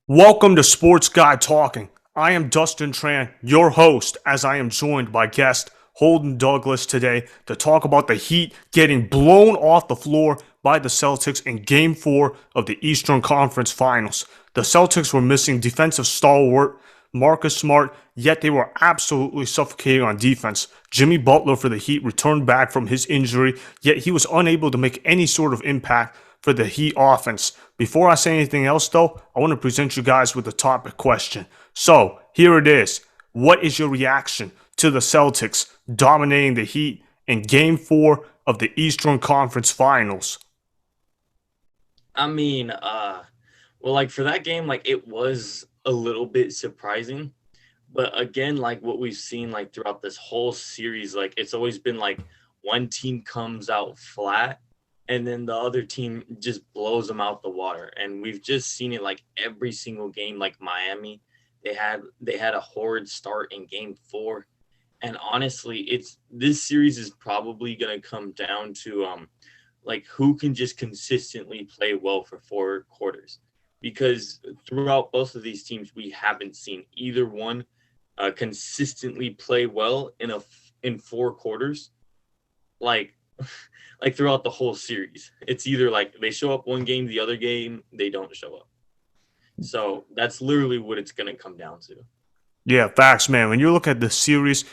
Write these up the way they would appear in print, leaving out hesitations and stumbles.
Welcome to Sports Guy Talking. I am Dustin Tran, your host, as I am joined by guest Holden Douglas today to talk about the Heat getting blown off the floor by the Celtics in Game 4 of the Eastern Conference Finals. The Celtics were missing defensive stalwart Marcus Smart, yet they were absolutely suffocating on defense. Jimmy Butler for the Heat returned back from his injury, yet he was unable to make any sort of impact for the Heat offense. Before I say anything else, though, I want to present you guys with a topic question. So, here it is. What is your reaction to the Celtics dominating the Heat in Game 4 of the Eastern Conference Finals? I mean, like for that game, like it was a little bit surprising. But again, like what we've seen like throughout this whole series, like it's always been like one team comes out flat and then the other team just blows them out the water. And we've just seen it like every single game, like Miami. They had a horrid start in game four. And honestly, it's this series is probably gonna come down to like who can just consistently play well for four quarters. Because throughout both of these teams, we haven't seen either one consistently play well in four quarters, like like throughout the whole series. It's either like they show up one game, the other game they don't show up. So that's literally what it's gonna come down to. Yeah, facts, man. When you look at the series,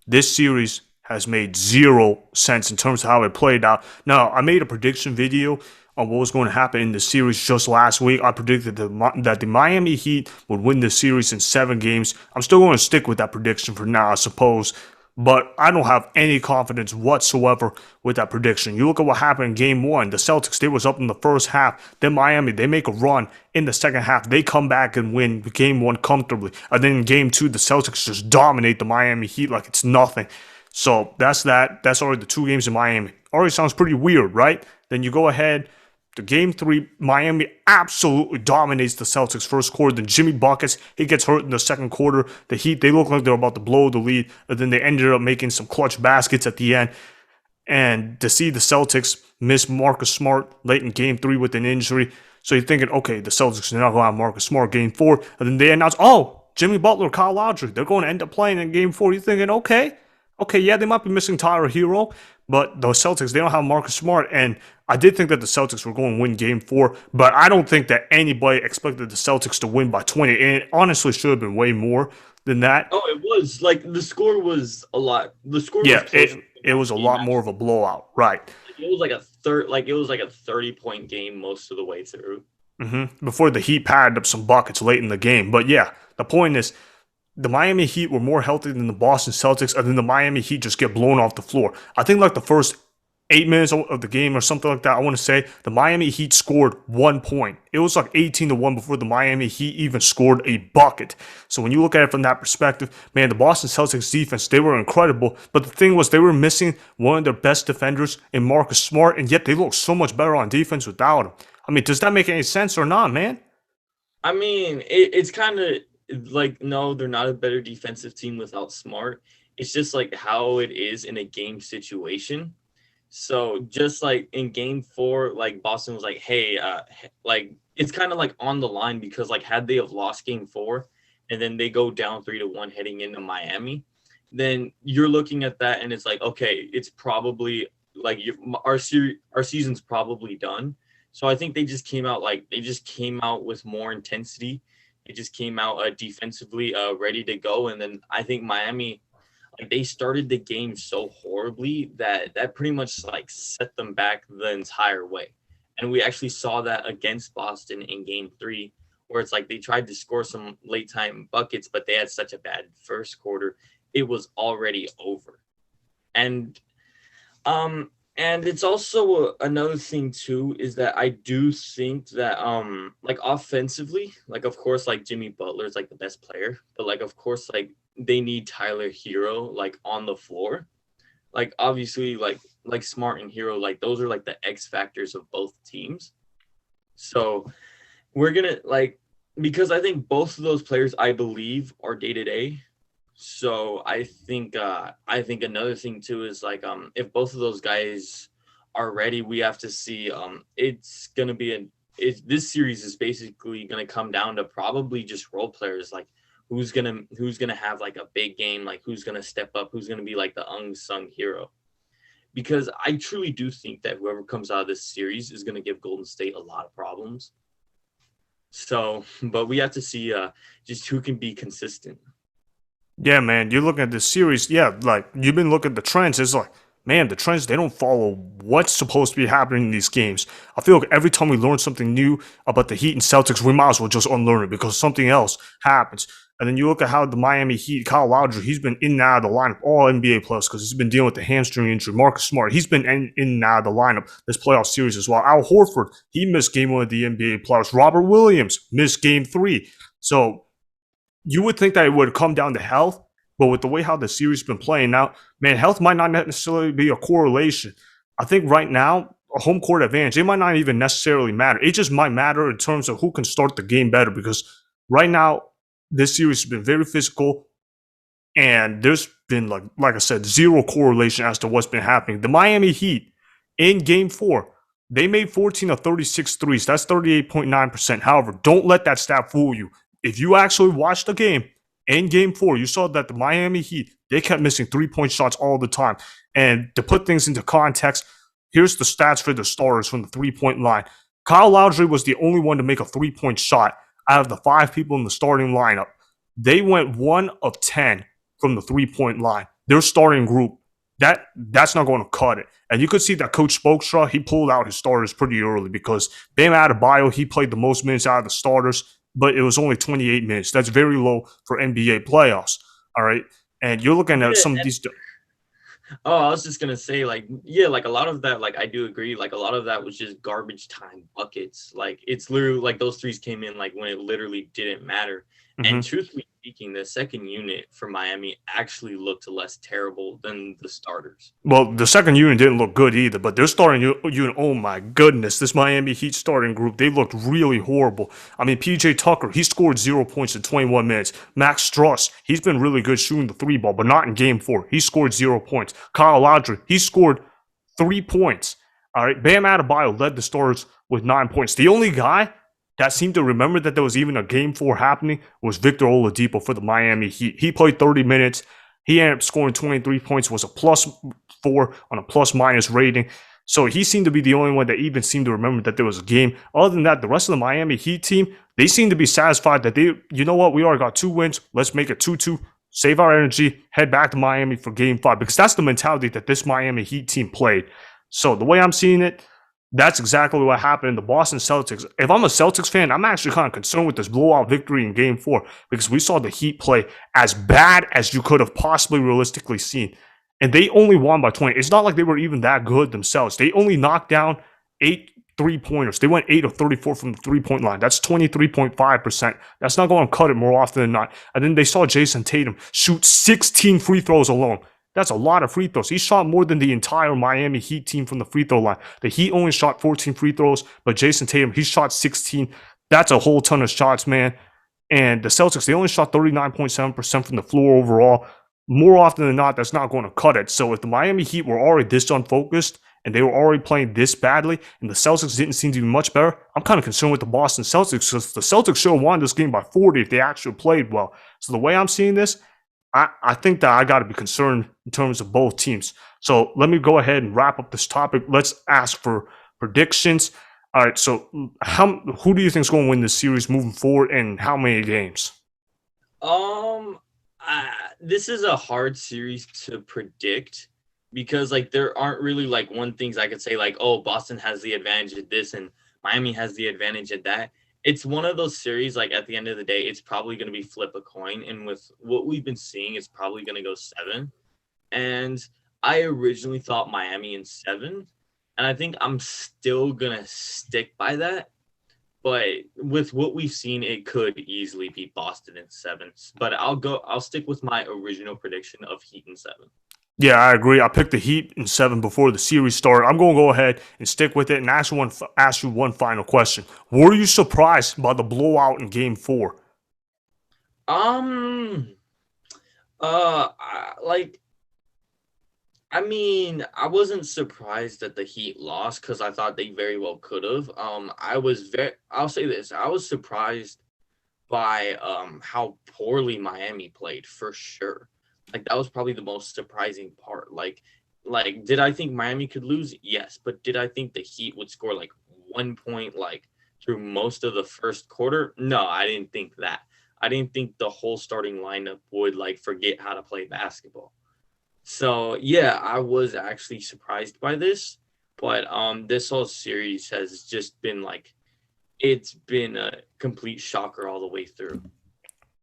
this series has made zero sense in terms of how it played out. Now, I made a prediction video on what was going to happen in the series just last week. I predicted that the Miami Heat would win the series in 7 games. I'm still going to stick with that prediction for now, I suppose. But I don't have any confidence whatsoever with that prediction. You look at what happened in game one. The Celtics, they was up in the first half. Then Miami, they make a run in the second half. They come back and win game one comfortably. And then in game two, the Celtics just dominate the Miami Heat like it's nothing. So that's that. That's already the 2 games in Miami. Already sounds pretty weird, right? Then you go ahead to game three, Miami absolutely dominates the Celtics first quarter. Then Jimmy buckets, he gets hurt in the second quarter. The Heat, they look like they're about to blow the lead, and then they ended up making some clutch baskets at the end. And to see the Celtics miss Marcus Smart late in game three with an injury, so you're thinking, okay, the Celtics are not going to have Marcus Smart game four, and then they announce, oh, Jimmy Butler, Kyle Lowry, they're going to end up playing in game four. You're thinking, okay, yeah, they might be missing Tyler Hero, but the Celtics, they don't have Marcus Smart. And I did think that the Celtics were going to win game four, but I don't think that anybody expected the Celtics to win by 20. And it honestly should have been way more than that. Oh, it was like the score was a lot. The score was Yeah, closer than it was a the game lot more of actually. a blowout, right? It was like a third, like it was like a 30-point game most of the way through. Before the Heat padded up some buckets late in the game. But yeah, the point is, the Miami Heat were more healthy than the Boston Celtics, and then the Miami Heat just get blown off the floor. I think like the first 8 minutes of the game or something like that, I want to say the Miami Heat scored 1 point. It was like 18-1 before the Miami Heat even scored a bucket. So when you look at it from that perspective, man, the Boston Celtics defense, they were incredible. But the thing was, they were missing one of their best defenders in Marcus Smart, and yet they look so much better on defense without him. I mean, does that make any sense or not, man? I mean, it's kind of like no, they're not a better defensive team without Smart. It's just like how it is in a game situation. So just like in game four, like Boston was like, hey, like it's kind of like on the line because like had they have lost game four and then they go down 3-1 heading into Miami, then you're looking at that and it's like, okay, it's probably like our season's probably done. So I think they just came out with more intensity. They just came out defensively ready to go, and then I think Miami like they started the game so horribly that pretty much like set them back the entire way. And we actually saw that against Boston in game three, where it's like they tried to score some late time buckets, but they had such a bad first quarter, it was already over. And and it's also another thing too is that I do think that like offensively, like of course like Jimmy Butler is like the best player, but like of course like they need Tyler Hero like on the floor. Like obviously like Smart and Hero, like those are like the X factors of both teams. So we're gonna like because I think both of those players I believe are day to day. So I think another thing too is like if both of those guys are ready, we have to see it's gonna be this series is basically going to come down to probably just role players, like who's gonna have like a big game, like who's gonna step up, who's gonna be like the unsung hero. Because I truly do think that whoever comes out of this series is going to give Golden State a lot of problems. So, but we have to see just who can be consistent. Yeah, man, you're looking at this series. Yeah, like you've been looking at the trends. It's like, man, the trends they don't follow what's supposed to be happening in these games. I feel like every time we learn something new about the Heat and Celtics, we might as well just unlearn it because something else happens. And then you look at how the Miami Heat, Kyle Lowry, he's been in and out of the lineup, all NBA plus, because he's been dealing with the hamstring injury. Marcus Smart, he's been in and out of the lineup this playoff series as well. Al Horford, he missed game one of the NBA playoffs. Robert Williams missed game three. So you would think that it would come down to health, but with the way how the series has been playing now, man, health might not necessarily be a correlation. I think right now, a home court advantage, it might not even necessarily matter. It just might matter in terms of who can start the game better because right now, this series has been very physical, and there's been, like I said, zero correlation as to what's been happening. The Miami Heat, in Game 4, they made 14 of 36 threes. That's 38.9%. However, don't let that stat fool you. If you actually watched the game, in Game 4, you saw that the Miami Heat, they kept missing three-point shots all the time. And to put things into context, here's the stats for the starters from the three-point line. Kyle Lowry was the only one to make a three-point shot out of the 5 people in the starting lineup. They went 1 of 10 from the three-point line. Their starting group, that's not going to cut it. And you could see that Coach Spoelstra, he pulled out his starters pretty early because Bam Adebayo, he played the most minutes out of the starters, but it was only 28 minutes. That's very low for NBA playoffs. All right. And you're looking at some of these. Oh, I was just gonna say, like, yeah, like a lot of that, like I do agree, like a lot of that was just garbage time buckets. Like it's literally like those threes came in like when it literally didn't matter. Mm-hmm. And truthfully speaking, the second unit for Miami actually looked less terrible than the starters. Well, the second unit didn't look good either, but their starting unit, oh my goodness, this Miami Heat starting group, they looked really horrible. I mean, PJ Tucker, he scored 0 points in 21 minutes. Max Struss, he's been really good shooting the three ball, but not in Game 4. He scored 0 points. Kyle Lowry, he scored 3 points. All right, Bam Adebayo led the starters with 9 points. The only guy that seemed to remember that there was even a Game 4 happening was Victor Oladipo for the Miami Heat. He played 30 minutes. He ended up scoring 23 points, was a +4 on a plus-minus rating. So he seemed to be the only one that even seemed to remember that there was a game. Other than that, the rest of the Miami Heat team, they seem to be satisfied that you know what, we already got 2 wins. Let's make it 2-2. Save our energy, head back to Miami for Game 5. Because that's the mentality that this Miami Heat team played. So the way I'm seeing it, that's exactly what happened in the Boston Celtics. If I'm a Celtics fan, I'm actually kind of concerned with this blowout victory in Game 4 because we saw the Heat play as bad as you could have possibly realistically seen. And they only won by 20. It's not like they were even that good themselves. They only knocked down 8 3-pointers. They went 8 of 34 from the three-point line. That's 23.5%. That's not going to cut it more often than not. And then they saw Jason Tatum shoot 16 free throws alone. That's a lot of free throws. He shot more than the entire Miami Heat team from the free throw line. The Heat only shot 14 free throws, but Jason Tatum, he shot 16. That's a whole ton of shots, man. And the Celtics, they only shot 39.7% from the floor overall. More often than not, that's not going to cut it. So if the Miami Heat were already this unfocused and they were already playing this badly and the Celtics didn't seem to be much better, I'm kind of concerned with the Boston Celtics because the Celtics should have won this game by 40 if they actually played well. So the way I'm seeing this, I think that I got to be concerned in terms of both teams. So let me go ahead and wrap up this topic. Let's ask for predictions. All right, so who do you think is going to win this series moving forward and how many games? This is a hard series to predict because like there aren't really like one things I could say like, oh, Boston has the advantage at this and Miami has the advantage at that. It's one of those series, like at the end of the day, it's probably going to be flip a coin. And with what we've been seeing, it's probably going to go 7. And I originally thought Miami in 7. And I think I'm still going to stick by that. But with what we've seen, it could easily be Boston in 7. But I'll stick with my original prediction of Heat in 7. Yeah, I agree. I picked the Heat in 7 before the series started. I'm going to go ahead and stick with it and ask you one final question. Were you surprised by the blowout in Game 4? Like I mean, I wasn't surprised that the Heat lost because I thought they very well could have. I'll say this. I was surprised by how poorly Miami played for sure. Like that was probably the most surprising part. Like did I think Miami could lose? Yes, but did I think the Heat would score like 1 point like through most of the first quarter? No, I didn't think that. I didn't think the whole starting lineup would like forget how to play basketball. So yeah, I was actually surprised by this, but this whole series has just been like it's been a complete shocker all the way through.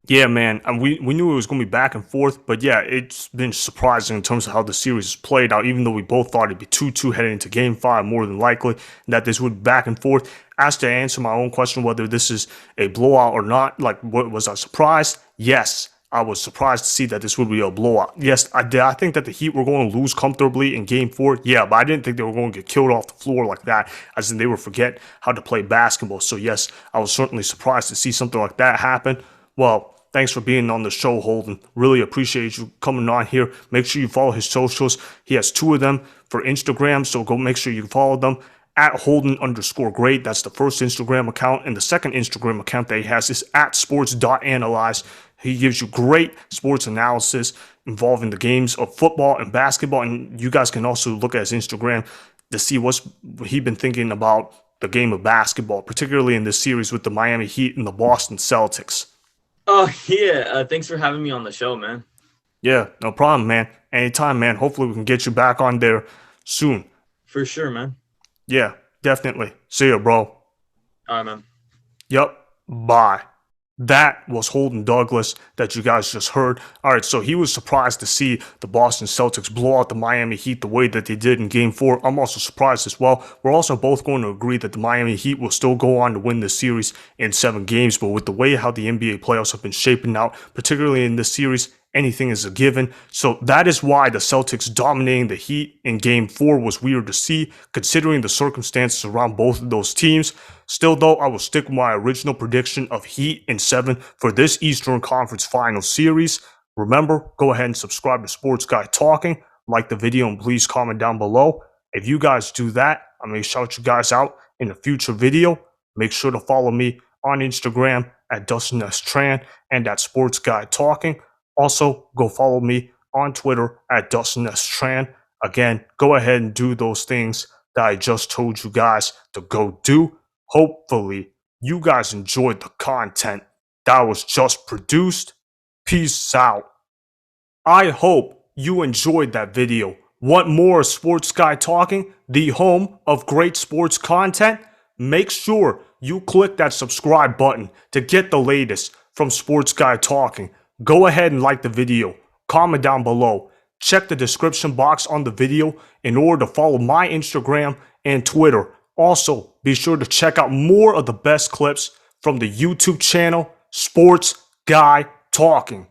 Yeah, man. And we knew it was going to be back and forth, but yeah, it's been surprising in terms of how the series has played out, even though we both thought it'd be 2-2 heading into game five, more than likely, that this would be back and forth. As to answer my own question, whether this is a blowout or not, like, what was I surprised? Yes. I was surprised to see that this would be a blowout. Yes, I did. I think that the Heat were going to lose comfortably in game four. Yeah, but I didn't think they were going to get killed off the floor like that, as in they would forget how to play basketball. So yes, I was certainly surprised to see something like that happen. Well, thanks for being on the show, Holden. Really appreciate you coming on here. Make sure you follow his socials. He has two of them for Instagram, so go make sure you follow them. At Holden_great. That's the first Instagram account. And the second Instagram account that he has is at sports.analyze. He gives you great sports analysis involving the games of football and basketball. And you guys can also look at his Instagram to see what's he been thinking about the game of basketball, particularly in this series with the Miami Heat and the Boston Celtics. Oh yeah, thanks for having me on the show, man. Yeah, no problem, man. Anytime, man. Hopefully we can get you back on there soon. For sure, man. Yeah, definitely. See ya, bro. All right, man. Yep. Bye. That was Holden Douglas that you guys just heard. All right, so he was surprised to see the Boston Celtics blow out the Miami Heat the way that they did in Game 4. I'm also surprised as well. We're also both going to agree that the Miami Heat will still go on to win this series in 7 games, but with the way how the NBA playoffs have been shaping out, particularly in this series, anything is a given. So that is why the Celtics dominating the Heat in Game 4 was weird to see, considering the circumstances around both of those teams. Still, though, I will stick with my original prediction of Heat in 7 for this Eastern Conference Finals series. Remember, go ahead and subscribe to Sports Guy Talking, like the video, and please comment down below. If you guys do that, I may shout you guys out in a future video. Make sure to follow me on Instagram at Dustin Tran and at Sports Guy Talking. Also, go follow me on Twitter at Dustin Tran. Again, go ahead and do those things that I just told you guys to go do. Hopefully, you guys enjoyed the content that was just produced. Peace out. I hope you enjoyed that video. Want more Sports Guy Talking, the home of great sports content? Make sure you click that subscribe button to get the latest from Sports Guy Talking. Go ahead and like the video. Comment down below. Check the description box on the video in order to follow my Instagram and Twitter. Also, be sure to check out more of the best clips from the YouTube channel, Sports Guy Talking.